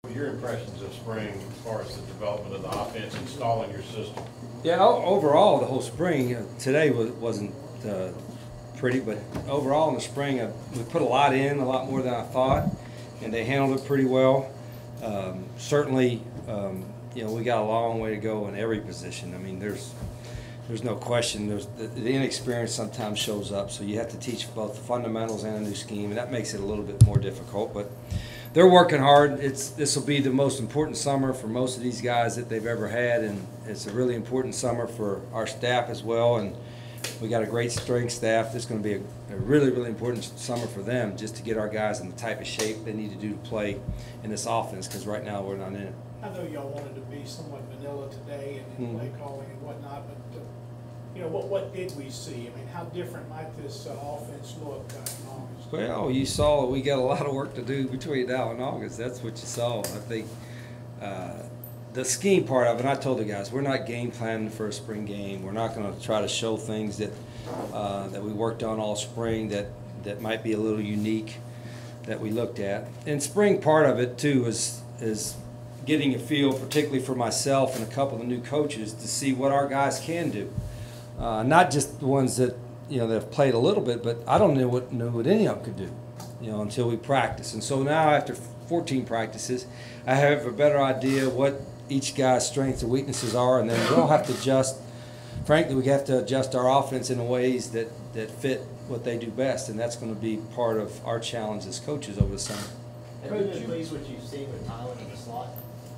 What are your impressions of spring as far as the development of the offense, installing your system? Yeah, overall, the whole spring, today wasn't pretty, but overall in the spring, we put a lot in, a lot more than I thought, and they handled it pretty well. Certainly, we got a long way to go in every position. I mean, there's no question. The inexperience sometimes shows up, so you have to teach both the fundamentals and a new scheme, and that makes it a little bit more difficult. But they're working hard. This will be the most important summer for most of these guys that they've ever had, and it's a really important summer for our staff as well. And we got a great strength staff. This is going to be a really, really important summer for them, just to get our guys in the type of shape they need to do to play in this offense, because right now we're not in it. I know y'all wanted to be somewhat vanilla today and play calling and whatnot, but what did we see? I mean, how different might this offense look in August? Well, you saw we got a lot of work to do between now and August. That's what you saw. I think the scheme part of it, and I told the guys, we're not game planning for a spring game. We're not going to try to show things that we worked on all spring that might be a little unique that we looked at. And spring part of it too is getting a feel, particularly for myself and a couple of the new coaches, to see what our guys can do. Not just the ones that that have played a little bit, but I don't know what any of them could do, until we practice. And so now after 14 practices, I have a better idea what each guy's strengths and weaknesses are, and then we'll have to adjust. Frankly, we have to adjust our offense in ways that fit what they do best, and that's going to be part of our challenge as coaches over the summer. Have you been pleased what you've seen with Tyler in the slot?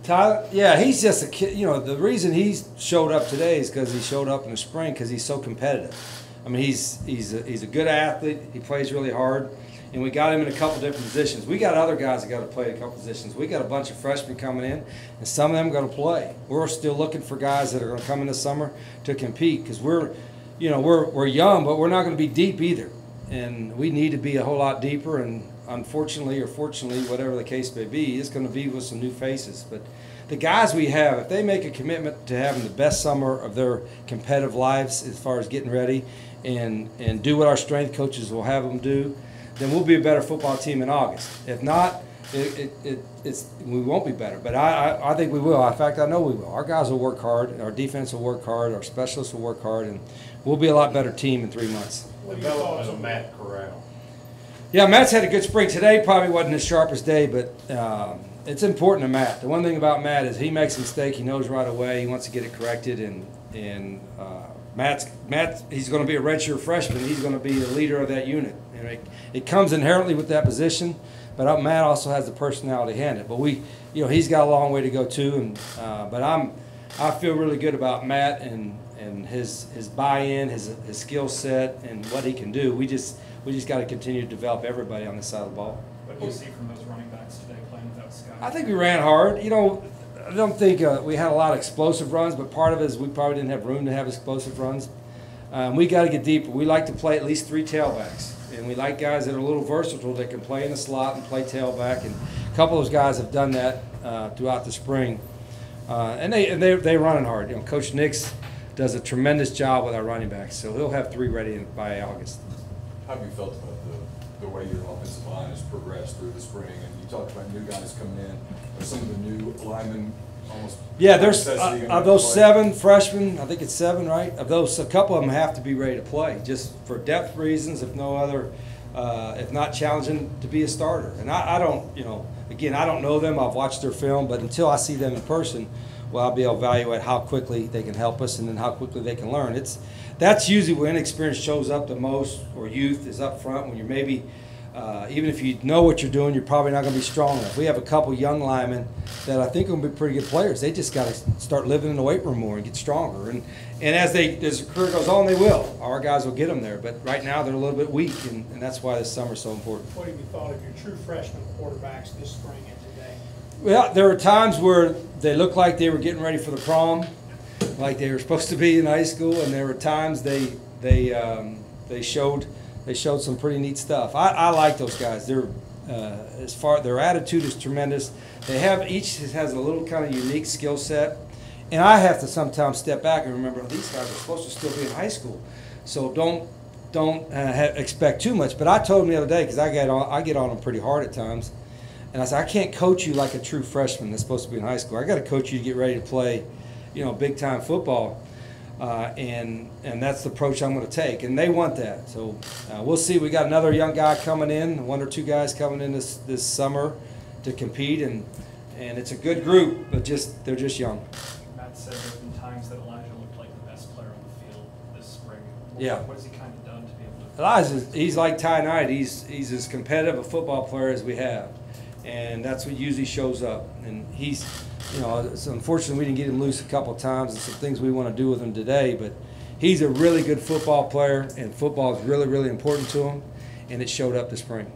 Tyler, yeah, he's just a kid. The reason he showed up today is because he showed up in the spring because he's so competitive. I mean, he's a good athlete. He plays really hard, and we got him in a couple different positions. We got other guys that got to play a couple positions. We got a bunch of freshmen coming in, and some of them going to play. We're still looking for guys that are going to come in this summer to compete, because we're young, but we're not going to be deep either, and we need to be a whole lot deeper. And unfortunately or fortunately, whatever the case may be, it's going to be with some new faces. But the guys we have, if they make a commitment to having the best summer of their competitive lives as far as getting ready and do what our strength coaches will have them do, then we'll be a better football team in August. If not, we won't be better. But I think we will. In fact, I know we will. Our guys will work hard. Our defense will work hard. Our specialists will work hard. And we'll be a lot better team in 3 months. What are your thoughts on Matt Corral? Yeah, Matt's had a good spring. Today probably wasn't his sharpest day, but it's important to Matt. The one thing about Matt is he makes a mistake, he knows right away, he wants to get it corrected, and Matt, he's going to be a redshirt freshman. He's going to be the leader of that unit. And it comes inherently with that position, but Matt also has the personality to handle it. But he's got a long way to go too. And but I feel really good about Matt and his buy-in, his skill set, and what he can do. We just got to continue to develop everybody on this side of the ball. What do you see from those running backs today playing without Scott? I think we ran hard. I don't think we had a lot of explosive runs, but part of it is we probably didn't have room to have explosive runs. We got to get deeper. We like to play at least 3 tailbacks, and we like guys that are a little versatile that can play in the slot and play tailback. And a couple of those guys have done that throughout the spring, and they're running hard. Coach Nix does a tremendous job with our running backs, so he'll have 3 ready by August. How have you felt about the way your offensive line has progressed through the spring? And you talked about new guys coming in. Are some of the new linemen almost? Yeah, there's of those 7 freshmen, I think it's 7, right? Of those, a couple of them have to be ready to play, just for depth reasons, if no other, if not challenging to be a starter. And I don't, again, I don't know them. I've watched their film, but until I see them in person, well, I'll be able to evaluate how quickly they can help us and then how quickly they can learn. That's usually when inexperience shows up the most, or youth is up front, when you're maybe, even if you know what you're doing, you're probably not going to be strong enough. We have a couple young linemen that I think are going to be pretty good players. They just got to start living in the weight room more and get stronger. And as the career goes on, they will. Our guys will get them there. But right now they're a little bit weak, and that's why this summer's so important. What have you thought of your true freshman quarterbacks this spring and today? Well, there were times where they looked like they were getting ready for the prom, like they were supposed to be in high school, and there were times they showed some pretty neat stuff. I like those guys. Their attitude is tremendous. Each has a little kind of unique skill set, and I have to sometimes step back and remember these guys are supposed to still be in high school, so don't expect too much. But I told them the other day, because I get on them pretty hard at times. And I said, I can't coach you like a true freshman that's supposed to be in high school. I got to coach you to get ready to play, big time football. And that's the approach I'm going to take. And they want that. So we'll see. We got another young guy coming in, 1 or 2 guys coming in this summer to compete. And it's a good group, but they're just young. Matt said there have been times that Elijah looked like the best player on the field this spring. Yeah. What has he kind of done to be able to? Elijah, he's like Ty Knight. He's as competitive a football player as we have. And that's what usually shows up. And he's, it's unfortunate we didn't get him loose a couple of times and some things we want to do with him today, but he's a really good football player, and football is really, really important to him, and it showed up this spring.